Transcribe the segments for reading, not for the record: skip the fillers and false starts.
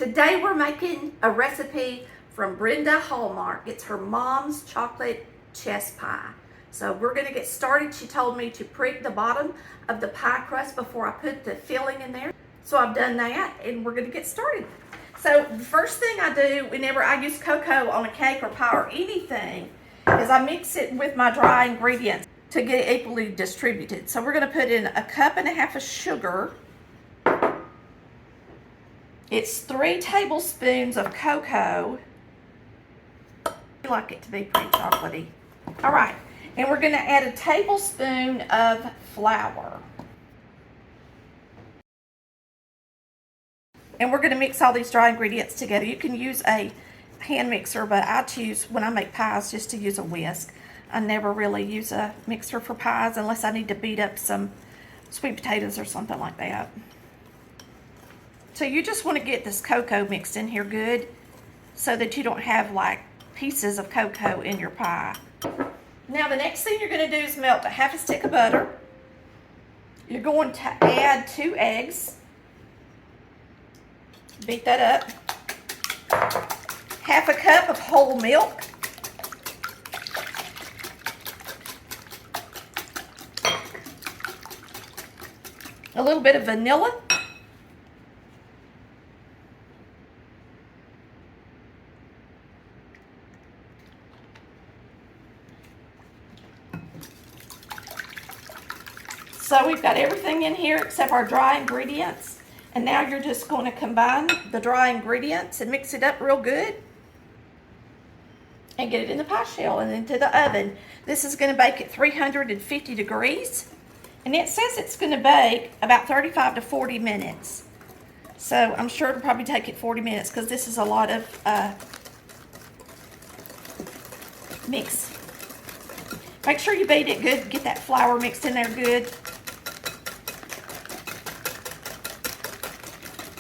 Today we're making a recipe from Brenda Hallmark. It's her mom's chocolate chess pie. So we're gonna get started. She told me to prick the bottom of the pie crust before I put the filling in there. So I've done that and we're gonna get started. So the first thing I do whenever I use cocoa on a cake or pie or anything is I mix it with my dry ingredients to get it equally distributed. So we're gonna put in 1.5 cups of sugar. It's 3 tablespoons of cocoa. I like it to be pretty chocolatey. All right, and we're gonna add 1 tablespoon of flour. And we're gonna mix all these dry ingredients together. You can use a hand mixer, but I choose, when I make pies, just to use a whisk. I never really use a mixer for pies unless I need to beat up some sweet potatoes or something like that. So you just want to get this cocoa mixed in here good so that you don't have like pieces of cocoa in your pie. Now the next thing you're going to do is melt 1/2 stick of butter. You're going to add 2 eggs. Beat that up. 1/2 cup of whole milk. A little bit of vanilla. So we've got everything in here except our dry ingredients. And now you're just going to combine the dry ingredients and mix it up real good. And get it in the pie shell and into the oven. This is going to bake at 350 degrees. And it says it's going to bake about 35 to 40 minutes. So I'm sure it'll probably take it 40 minutes because this is a lot of mix. Make sure you beat it good. Get that flour mixed in there good.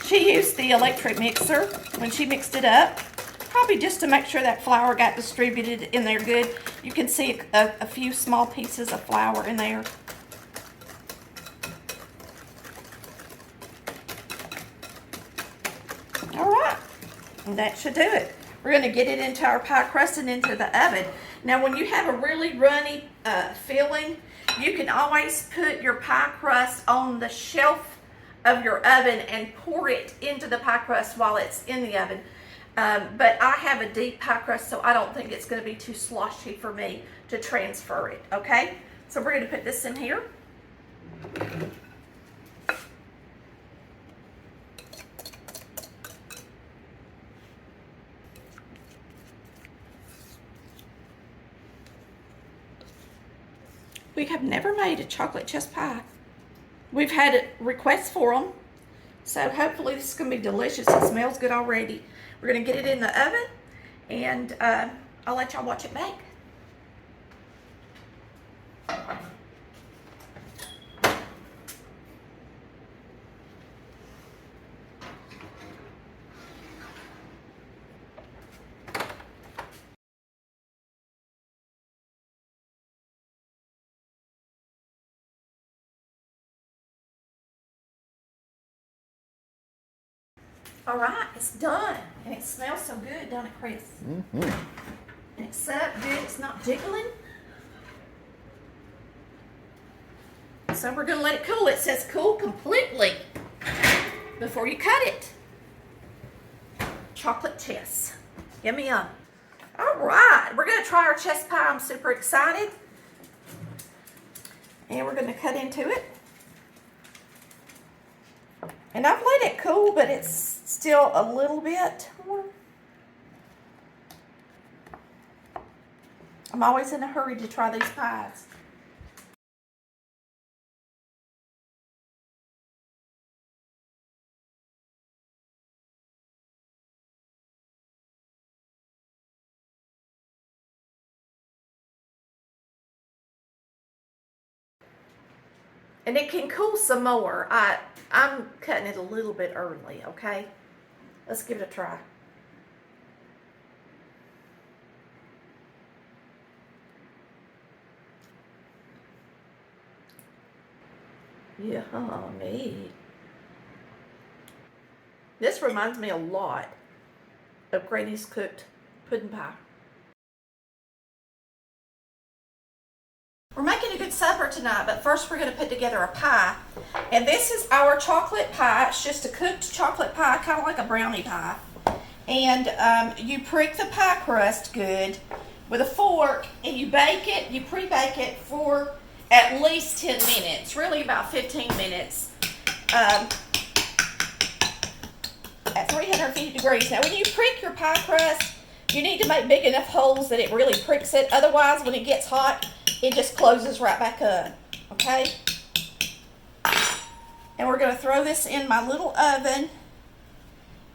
She used the electric mixer when she mixed it up, probably just to make sure that flour got distributed in there good. You can see a few small pieces of flour in there. All right, and that should do it. We're going to get it into our pie crust and into the oven. Now when you have a really runny filling, you can always put your pie crust on the shelf of your oven and pour it into the pie crust while it's in the oven. But I have a deep pie crust, so I don't think it's going to be too sloshy for me to transfer it, okay? So we're going to put this in here. We have never made a chocolate chess pie. We've had requests for them, so hopefully this is going to be delicious. It smells good already. We're going to get it in the oven, and I'll let y'all watch it bake. All right, it's done, and it smells so good, don't it, Chris? Mm-hmm. And it's so good, it's not jiggling. So we're gonna let it cool. It says cool completely before you cut it. Chocolate chess, yummy yum. All right, we're gonna try our chess pie. I'm super excited. And we're gonna cut into it. And I've let it cool, but it's still a little bit warm. I'm always in a hurry to try these pies. And it can cool some more. I'm cutting it a little bit early, okay? Let's give it a try. Yummy. This reminds me a lot of Granny's cooked pudding pie. We're making a good supper tonight, but first we're going to put together a pie. And this is our chocolate pie. It's just a cooked chocolate pie, kind of like a brownie pie. And you prick the pie crust good with a fork, and you bake it, you pre-bake it for at least 10 minutes, really about 15 minutes. At 350 degrees. Now when you prick your pie crust, you need to make big enough holes that it really pricks it. Otherwise, when it gets hot, it just closes right back up. Okay? And we're going to throw this in my little oven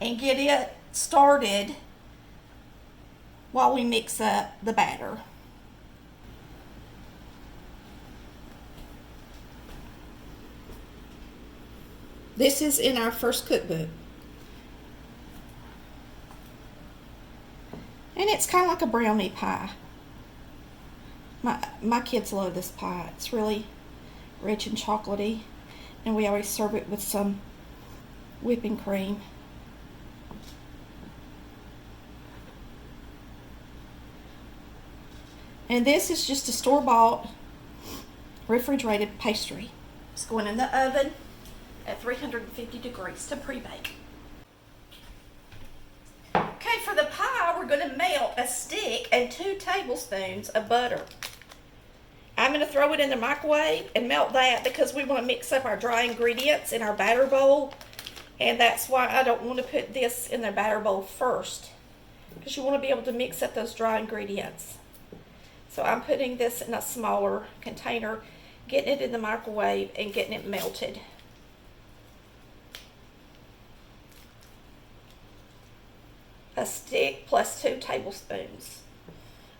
and get it started while we mix up the batter. This is in our first cookbook. And it's kind of like a brownie pie. My kids love this pie. It's really rich and chocolatey. And we always serve it with some whipping cream. And this is just a store-bought refrigerated pastry. It's going in the oven at 350 degrees to pre-bake. Okay, for the pie, we're going to melt a stick and 2 tablespoons of butter. I'm going to throw it in the microwave and melt that because we want to mix up our dry ingredients in our batter bowl. And that's why I don't want to put this in the batter bowl first, because you want to be able to mix up those dry ingredients. So I'm putting this in a smaller container, getting it in the microwave and getting it melted. A stick plus 2 tablespoons.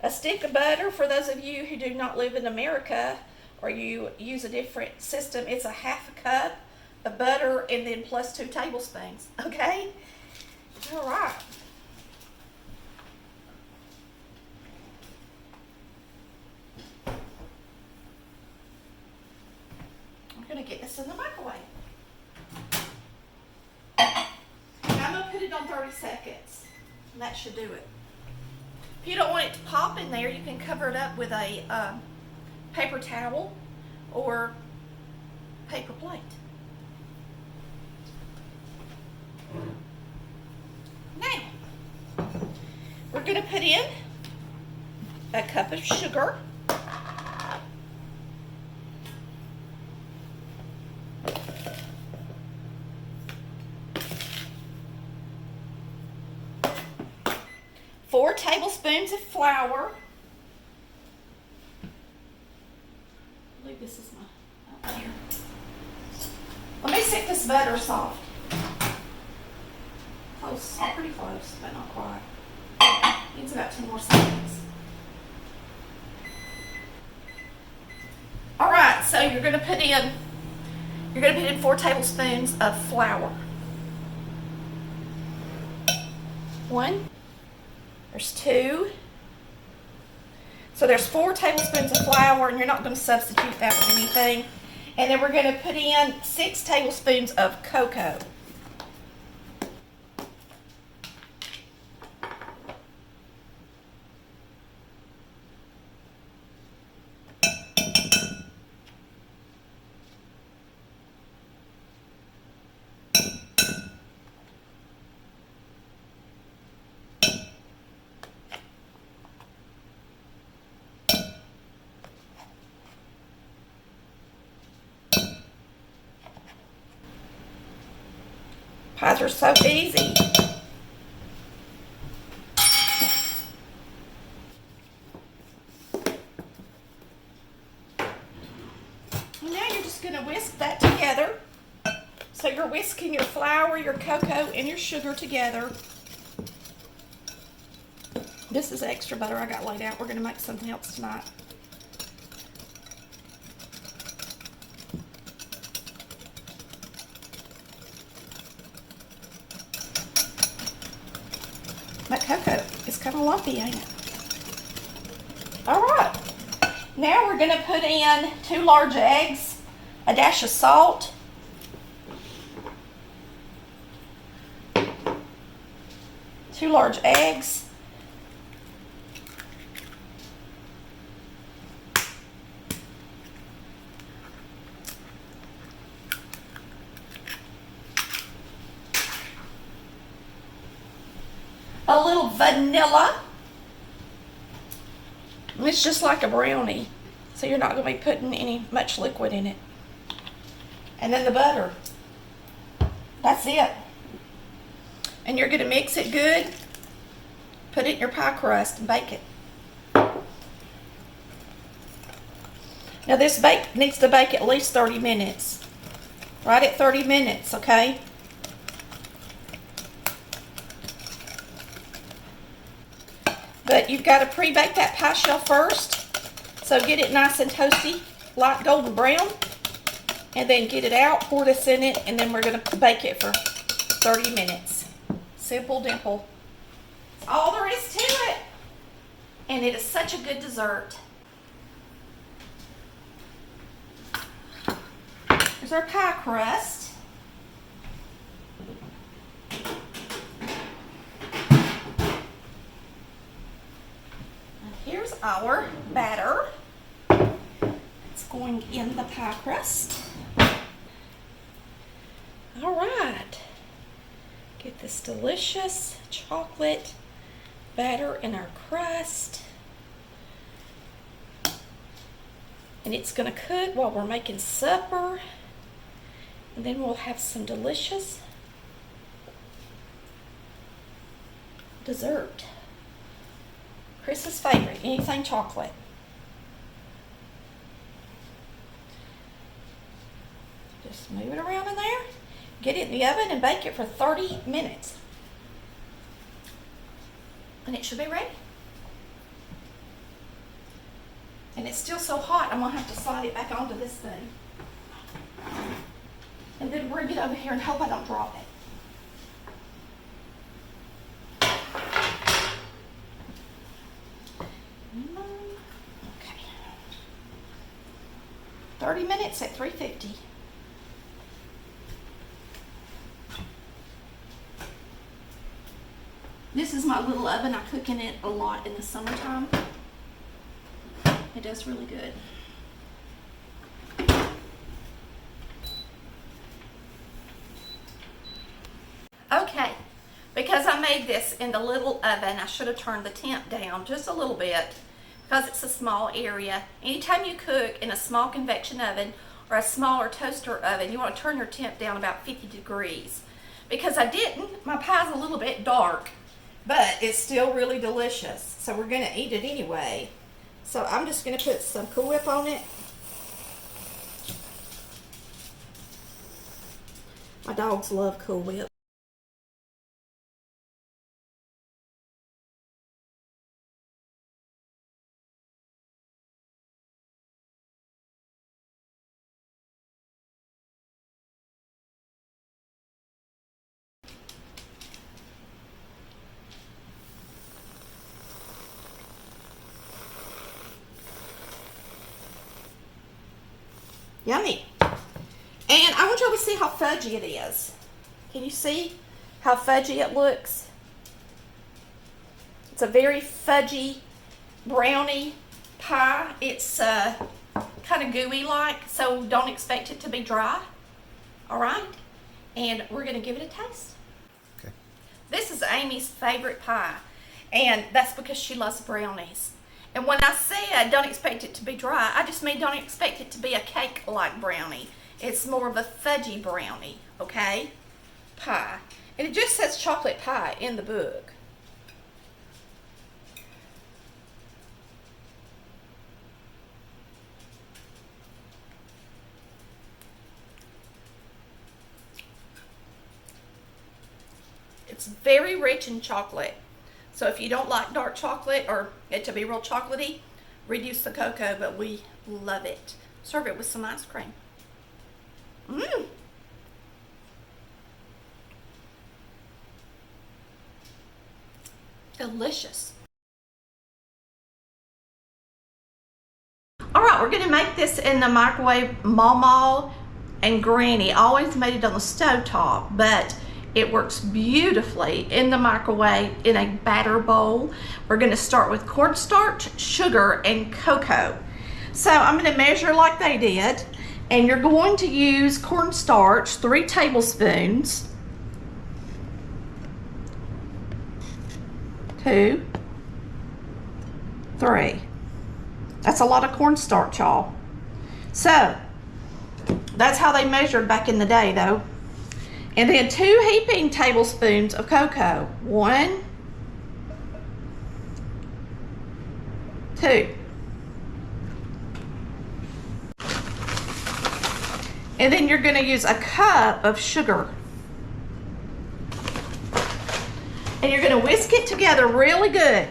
A stick of butter, for those of you who do not live in America or you use a different system, it's a half a cup of butter and then plus 2 tablespoons. Okay? All right. I'm going to get this in the microwave. I'm going to put it on 30 seconds. And that should do it. If you don't want it to pop in there, you can cover it up with a paper towel or paper plate. Now, we're going to put in a cup of sugar. Four tablespoons of flour. I believe this is my here. Let me see if this butter is soft. Close, pretty close, but not quite. Needs about 10 more seconds. All right, so you're going to put in 4 tablespoons of flour. 1. There's 2. So there's 4 tablespoons of flour, and you're not going to substitute that with anything. And then we're going to put in 6 tablespoons of cocoa. Pies are so easy. And now you're just going to whisk that together. So you're whisking your flour, your cocoa, and your sugar together. This is extra butter I got laid out. We're going to make something else tonight. My cocoa is kind of lumpy, ain't it? All right. Now we're going to put in 2 large eggs, a dash of salt, 2 large eggs. A little vanilla. It's just like a brownie, so you're not going to be putting much liquid in it. And then the butter. That's it. And you're going to mix it good, put it in your pie crust, and bake it. Now this needs to bake at least 30 minutes. Right at 30 minutes, okay? But you've got to pre-bake that pie shell first. So get it nice and toasty, light golden brown. And then get it out, pour this in it, and then we're going to bake it for 30 minutes. Simple dimple. That's all there is to it. And it is such a good dessert. Here's our pie crust. Here's our batter. It's going in the pie crust. All right. Get this delicious chocolate batter in our crust. And it's going to cook while we're making supper. And then we'll have some delicious dessert. Chris's favorite, anything chocolate. Just move it around in there. Get it in the oven and bake it for 30 minutes. And it should be ready. And it's still so hot, I'm going to have to slide it back onto this thing. And then bring it over here and hope I don't drop it. Okay. 30 minutes at 350. This is my little oven. I cook in it a lot in the summertime. It does really good. Okay, because I made this in the little oven, I should have turned the temp down just a little bit because it's a small area. Anytime you cook in a small convection oven or a smaller toaster oven, you want to turn your temp down about 50 degrees. Because I didn't, my pie's a little bit dark, but it's still really delicious. So we're going to eat it anyway. So I'm just going to put some Cool Whip on it. My dogs love Cool Whip. Yummy. And I want y'all to see how fudgy it is. Can you see how fudgy it looks? It's a very fudgy brownie pie. It's kind of gooey like, so don't expect it to be dry. All right? And we're going to give it a taste. Okay. This is Amy's favorite pie, and that's because she loves brownies. And when I said don't expect it to be dry, I just mean don't expect it to be a cake-like brownie. It's more of a fudgy brownie, okay? Pie. And it just says chocolate pie in the book. It's very rich in chocolate. So if you don't like dark chocolate or it to be real chocolatey, reduce the cocoa, but we love it. Serve it with some ice cream. Mmm. Delicious. All right, we're gonna make this in the microwave. Mama and Granny always made it on the stove top, but It works beautifully in the microwave in a batter bowl. We're gonna start with cornstarch, sugar, and cocoa. So I'm gonna measure like they did, and you're going to use cornstarch, 3 tablespoons, 2, 3. That's a lot of cornstarch, y'all. So that's how they measured back in the day, though. And then 2 heaping tablespoons of cocoa. 1, 2. And then you're going to use a cup of sugar. And you're going to whisk it together really good.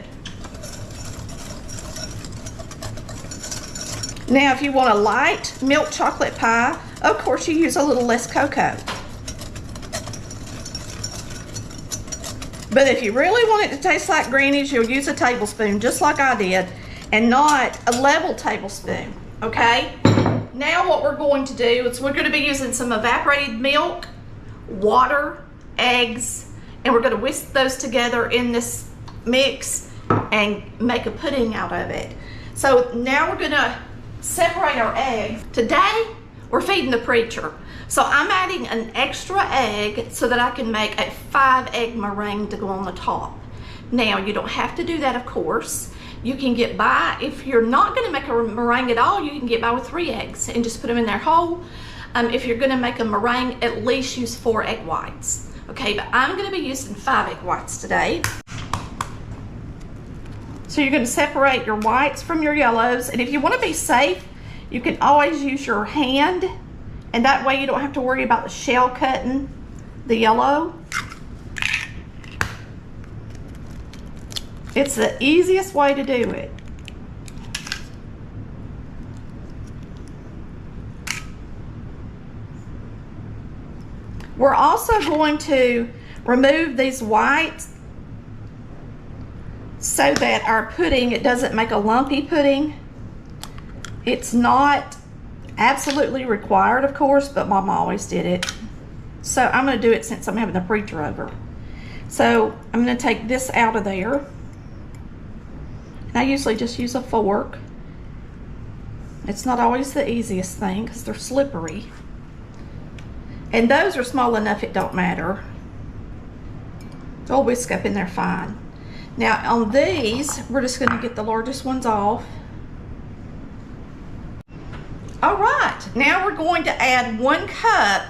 Now, if you want a light milk chocolate pie, of course you use a little less cocoa. But if you really want it to taste like Granny's, you'll use a tablespoon, just like I did, and not a level tablespoon, okay? Now what we're going to do is we're going to be using some evaporated milk, water, eggs, and we're going to whisk those together in this mix and make a pudding out of it. So now we're going to separate our eggs. Today, we're feeding the preacher. So I'm adding an extra egg so that I can make a 5-egg meringue to go on the top. Now, you don't have to do that, of course. You can get by, if you're not gonna make a meringue at all, you can get by with 3 eggs and just put them in there whole. If you're gonna make a meringue, at least use 4 egg whites. Okay, but I'm gonna be using 5 egg whites today. So you're gonna separate your whites from your yellows, and if you wanna be safe, you can always use your hand, and that way you don't have to worry about the shell cutting the yellow. It's the easiest way to do it. We're also going to remove these whites so that our pudding, it doesn't make a lumpy pudding. It's not absolutely required, of course, but Mama always did it. So I'm going to do it since I'm having the preacher over. So I'm going to take this out of there. And I usually just use a fork. It's not always the easiest thing because they're slippery. And those are small enough it don't matter. They'll whisk up in there fine. Now on these, we're just going to get the largest ones off. All right, now we're going to add 1 cup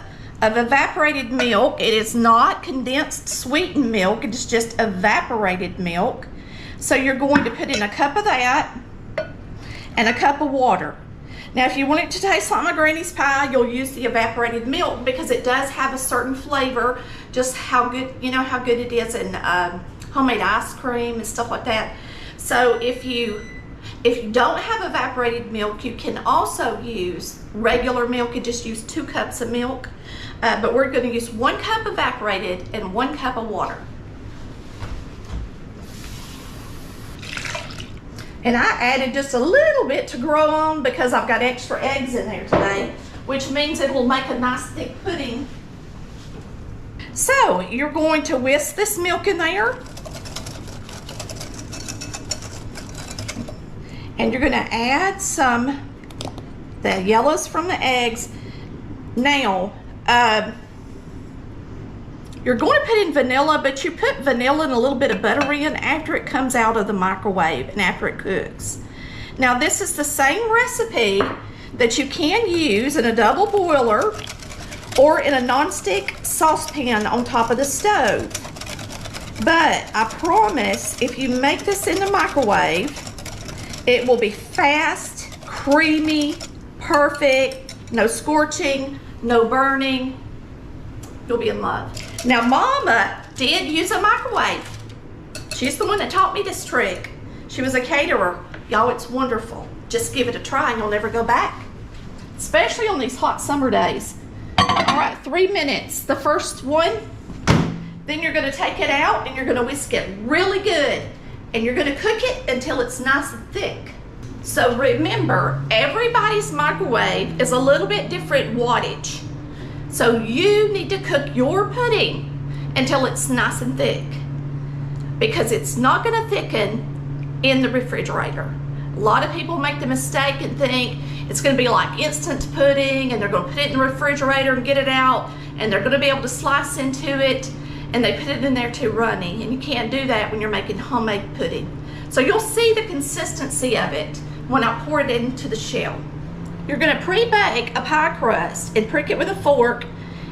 of evaporated milk. It is not condensed sweetened milk, it is just evaporated milk. So you're going to put in a cup of that and a cup of water. Now if you want it to taste like my Granny's pie, you'll use the evaporated milk because it does have a certain flavor, just how good, you know how good it is in homemade ice cream and stuff like that. So if you don't have evaporated milk, you can also use regular milk and just use 2 cups of milk. But we're going to use 1 cup evaporated and 1 cup of water. And I added just a little bit to grow on because I've got extra eggs in there today, which means it will make a nice thick pudding. So you're going to whisk this milk in there. And you're going to add the yellows from the eggs. Now, you're going to put in vanilla, but you put vanilla and a little bit of butter in after it comes out of the microwave and after it cooks. Now, this is the same recipe that you can use in a double boiler or in a nonstick saucepan on top of the stove. But I promise, if you make this in the microwave, it will be fast, creamy, perfect, no scorching, no burning. You'll be in love. Now, Mama did use a microwave. She's the one that taught me this trick. She was a caterer. Y'all, it's wonderful. Just give it a try and you'll never go back. Especially on these hot summer days. All right, 3 minutes. The first one. Then you're gonna take it out and you're gonna whisk it really good. And you're gonna cook it until it's nice and thick. So remember, everybody's microwave is a little bit different wattage. So you need to cook your pudding until it's nice and thick, because it's not going to thicken in the refrigerator. A lot of people make the mistake and think it's going to be like instant pudding, and they're going to put it in the refrigerator and get it out, and they're going to be able to slice into it, and they put it in there too runny, and you can't do that when you're making homemade pudding. So you'll see the consistency of it when I pour it into the shell. You're going to pre-bake a pie crust and prick it with a fork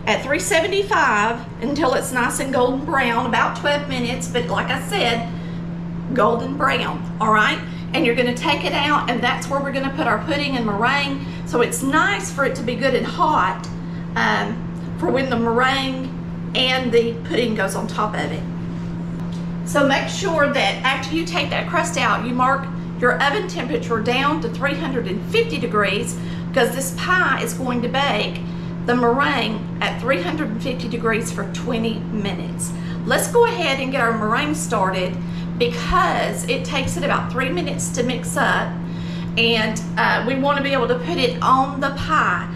at 375 until it's nice and golden brown, about 12 minutes, but like I said, golden brown, all right? And you're going to take it out, and that's where we're going to put our pudding and meringue. So it's nice for it to be good and hot for when the meringue and the pudding goes on top of it. So make sure that after you take that crust out, you mark your oven temperature down to 350 degrees, because this pie is going to bake the meringue at 350 degrees for 20 minutes. Let's go ahead and get our meringue started, because it takes it about 3 minutes to mix up, and we want to be able to put it on the pie.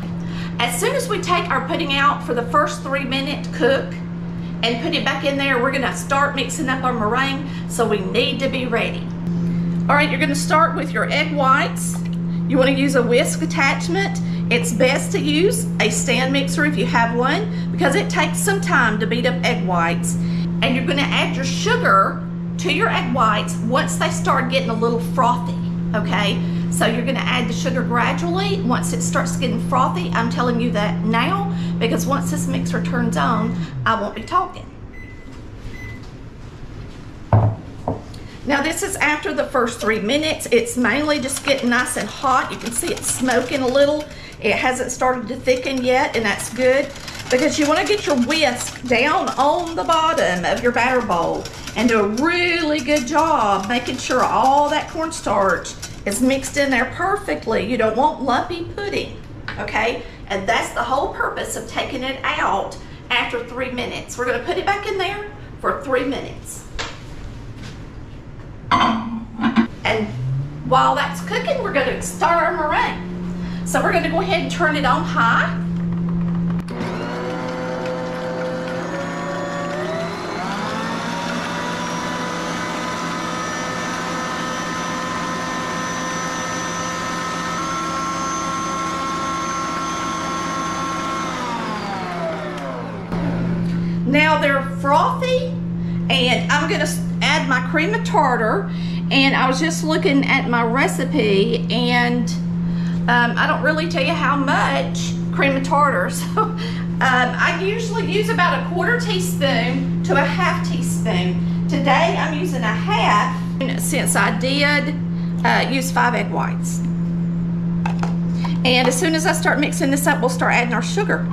As soon as we take our pudding out for the first 3-minute cook and put it back in there, we're going to start mixing up our meringue, so we need to be ready. All right, you're going to start with your egg whites. You want to use a whisk attachment. It's best to use a stand mixer if you have one, because it takes some time to beat up egg whites. And you're going to add your sugar to your egg whites once they start getting a little frothy, okay? So you're going to add the sugar gradually once it starts getting frothy. I'm telling you that now, because once this mixer turns on, I won't be talking. Now this is after the first 3 minutes. It's mainly just getting nice and hot. You can see it's smoking a little. It hasn't started to thicken yet, and that's good, because you want to get your whisk down on the bottom of your batter bowl and do a really good job making sure all that cornstarch is mixed in there perfectly. You don't want lumpy pudding, okay? And that's the whole purpose of taking it out after 3 minutes. We're going to put it back in there for 3 minutes. And while that's cooking, we're going to start our meringue. So we're going to go ahead and turn it on high. Now they're frothy, and I'm going to add my cream of tartar. And I was just looking at my recipe, and I don't really tell you how much cream of tartar. So I usually use about a 1/4 teaspoon to a 1/2 teaspoon. Today I'm using a 1/2, since I did use 5 egg whites. And as soon as I start mixing this up, we'll start adding our sugar.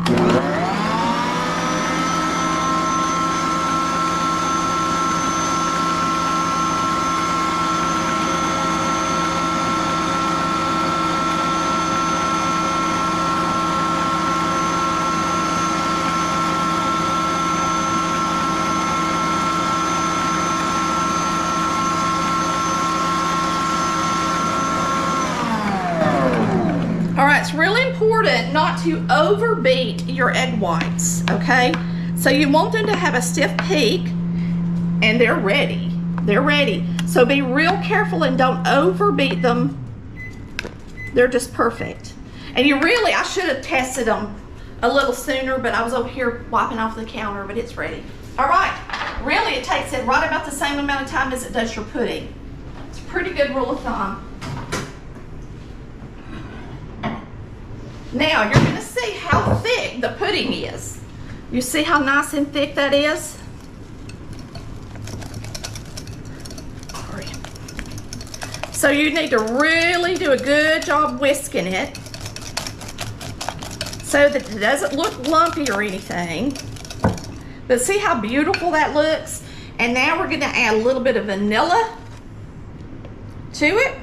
It's really important not to overbeat your egg whites, okay? So you want them to have a stiff peak, and they're ready. They're ready. So be real careful and don't overbeat them. They're just perfect. And you really, I should have tested them a little sooner, but I was over here wiping off the counter, but it's ready. All right, really it takes it right about the same amount of time as it does your pudding. It's a pretty good rule of thumb. Now you're going to see how thick the pudding is. You see how nice and thick that is? So you need to really do a good job whisking it so that it doesn't look lumpy or anything. But see how beautiful that looks? And now we're going to add a little bit of vanilla to it.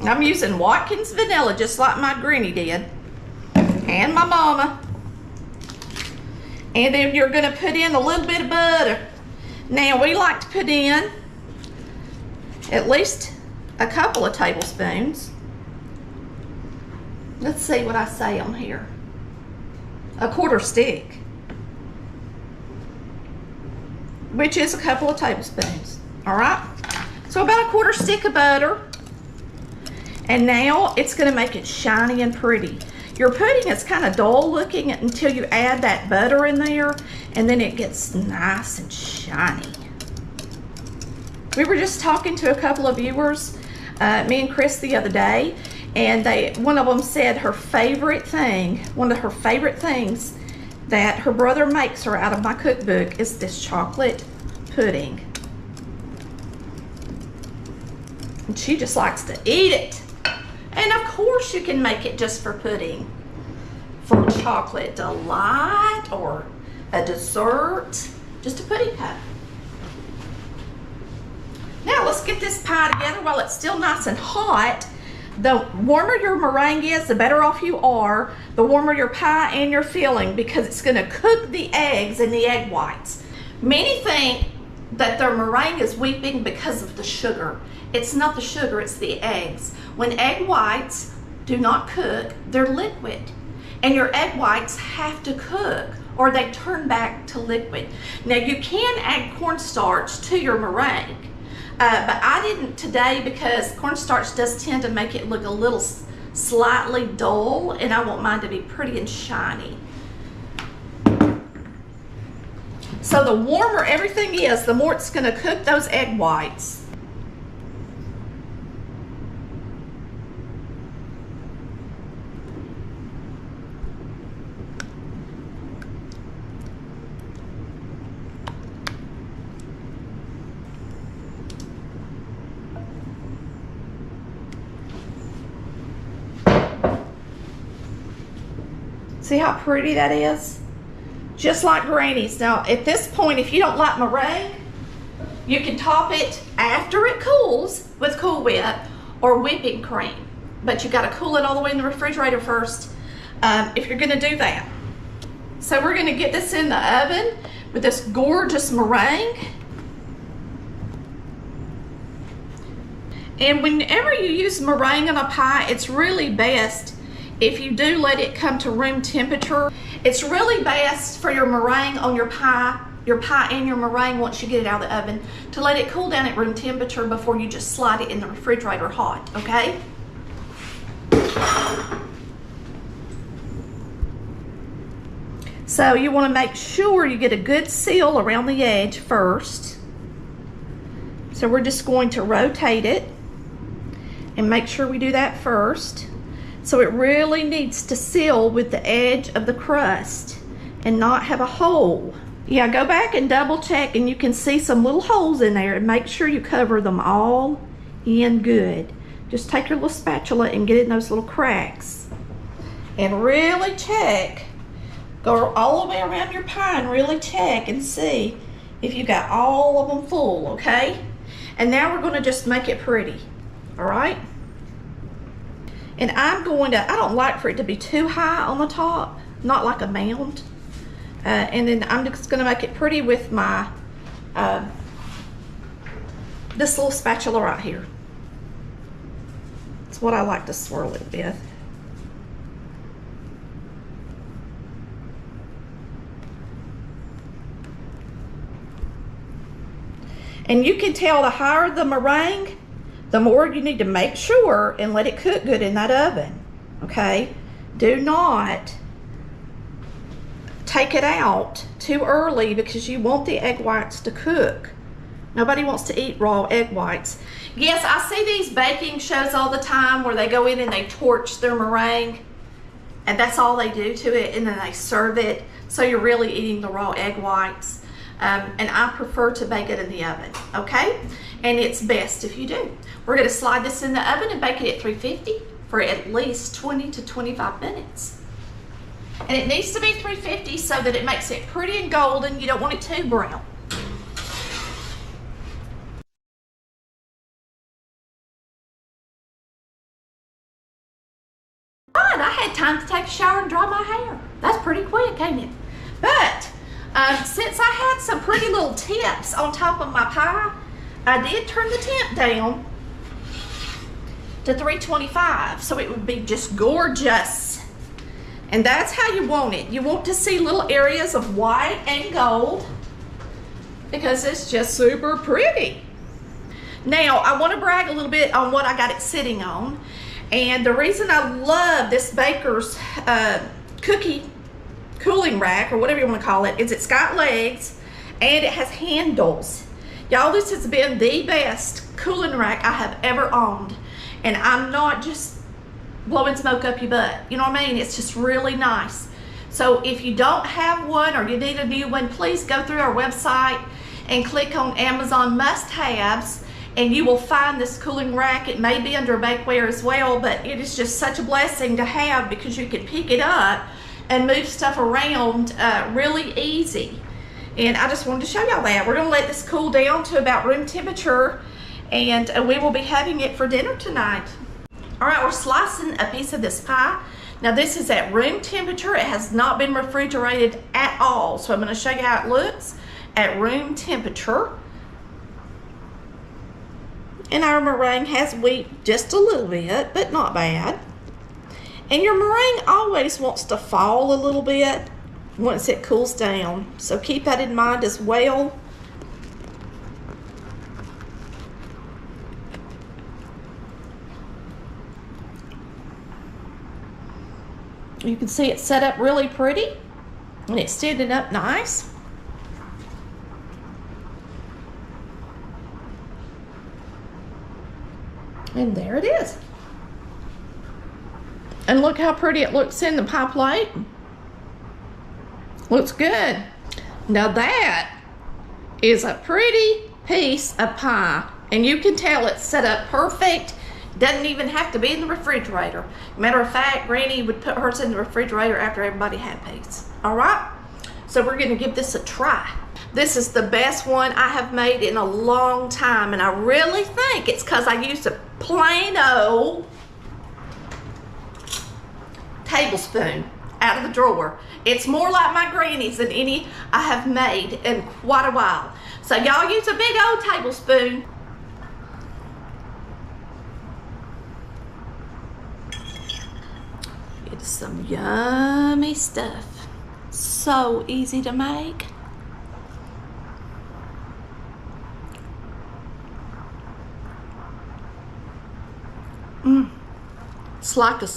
I'm using Watkins vanilla, just like my granny did, and my mama. And then you're going to put in a little bit of butter. Now we like to put in at least a couple of tablespoons. Let's see what I say on here. a 1/4 stick, which is a couple of tablespoons. All right, so about a 1/4 stick of butter. And now it's going to make it shiny and pretty. Your pudding is kind of dull looking until you add that butter in there, and then it gets nice and shiny. We were just talking to a couple of viewers, me and Chris, the other day, and one of them said her favorite thing, one of her favorite things that her brother makes her out of my cookbook is this chocolate pudding. And she just likes to eat it. And of course you can make it just for pudding, for chocolate delight or a dessert, just a pudding pie. Now let's get this pie together while it's still nice and hot. The warmer your meringue is, the better off you are. The warmer your pie and your filling, because it's going to cook the eggs and the egg whites. Many think that their meringue is weeping because of the sugar. It's not the sugar, it's the eggs. When egg whites do not cook, they're liquid. And your egg whites have to cook or they turn back to liquid. Now you can add cornstarch to your meringue, but I didn't today because cornstarch does tend to make it look a little slightly dull, and I want mine to be pretty and shiny. So the warmer everything is, the more it's going to cook those egg whites. See how pretty that is? Just like Granny's. Now at this point, if you don't like meringue, you can top it after it cools with Cool Whip or whipping cream. But you got to cool it all the way in the refrigerator first if you're going to do that. So we're going to get this in the oven with this gorgeous meringue. And whenever you use meringue in a pie, it's really best if you do let it come to room temperature. It's really best for your meringue on your pie and your meringue, once you get it out of the oven, to let it cool down at room temperature before you just slide it in the refrigerator hot, okay? So you want to make sure you get a good seal around the edge first. So we're just going to rotate it and make sure we do that first. So it really needs to seal with the edge of the crust and not have a hole. Yeah, go back and double check, and you can see some little holes in there, and make sure you cover them all in good. Just take your little spatula and get in those little cracks. And really check. Go all the way around your pie and really check and see if you got all of them full, okay? And now we're gonna just make it pretty, all right? And I don't like for it to be too high on the top, not like a mound. And then I'm just gonna make it pretty with my, this little spatula right here. It's what I like to swirl it with. And you can tell the higher the meringue, the more you need to make sure and let it cook good in that oven, okay? Do not take it out too early because you want the egg whites to cook. Nobody wants to eat raw egg whites. Yes, I see these baking shows all the time where they go in and they torch their meringue, and that's all they do to it, and then they serve it. So you're really eating the raw egg whites. And I prefer to bake it in the oven, okay? And it's best if you do. We're gonna slide this in the oven and bake it at 350 for at least 20 to 25 minutes. And it needs to be 350 so that it makes it pretty and golden. You don't want it too brown. Right, I had time to take a shower and dry my hair. That's pretty quick, ain't it? But since I had some pretty little tips on top of my pie, I did turn the temp down to 325 so it would be just gorgeous. And that's how you want it. You want to see little areas of white and gold because it's just super pretty. Now, I want to brag a little bit on what I got it sitting on. And the reason I love this Baker's cookie cooling rack, or whatever you want to call it, is it's got legs and it has handles. Y'all, this has been the best cooling rack I have ever owned. And I'm not just blowing smoke up your butt. You know what I mean? It's just really nice. So if you don't have one or you need a new one, please go through our website and click on Amazon must-haves, and you will find this cooling rack. It may be under bakeware as well, but it is just such a blessing to have because you can pick it up and move stuff around really easy. And I just wanted to show y'all that. We're gonna let this cool down to about room temperature, and we will be having it for dinner tonight. All right, we're slicing a piece of this pie. Now this is at room temperature. It has not been refrigerated at all. So I'm gonna show you how it looks at room temperature. And our meringue has wheat just a little bit, but not bad. And your meringue always wants to fall a little bit once it cools down. So keep that in mind as well. You can see it's set up really pretty and it's standing up nice. And there it is. And look how pretty it looks in the pie plate. Looks good. Now that is a pretty piece of pie. And you can tell it's set up perfect. Doesn't even have to be in the refrigerator. Matter of fact, Granny would put hers in the refrigerator after everybody had a piece. All right? So we're gonna give this a try. This is the best one I have made in a long time, and I really think it's because I used a plain old tablespoon out of the drawer. It's more like my Granny's than any I have made in quite a while. So y'all use a big old tablespoon. It's some yummy stuff. So easy to make. It's like a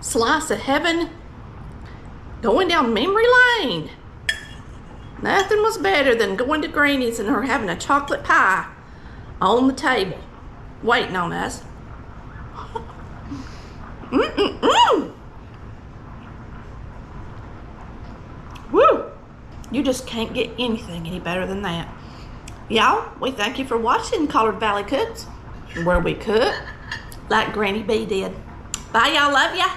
slice of heaven going down memory lane. Nothing was better than going to Granny's and her having a chocolate pie on the table waiting on us. Woo! You just can't get anything any better than that. Y'all, we thank you for watching Collard Valley Cooks, where we cook like Granny B did. Bye, y'all. Love ya.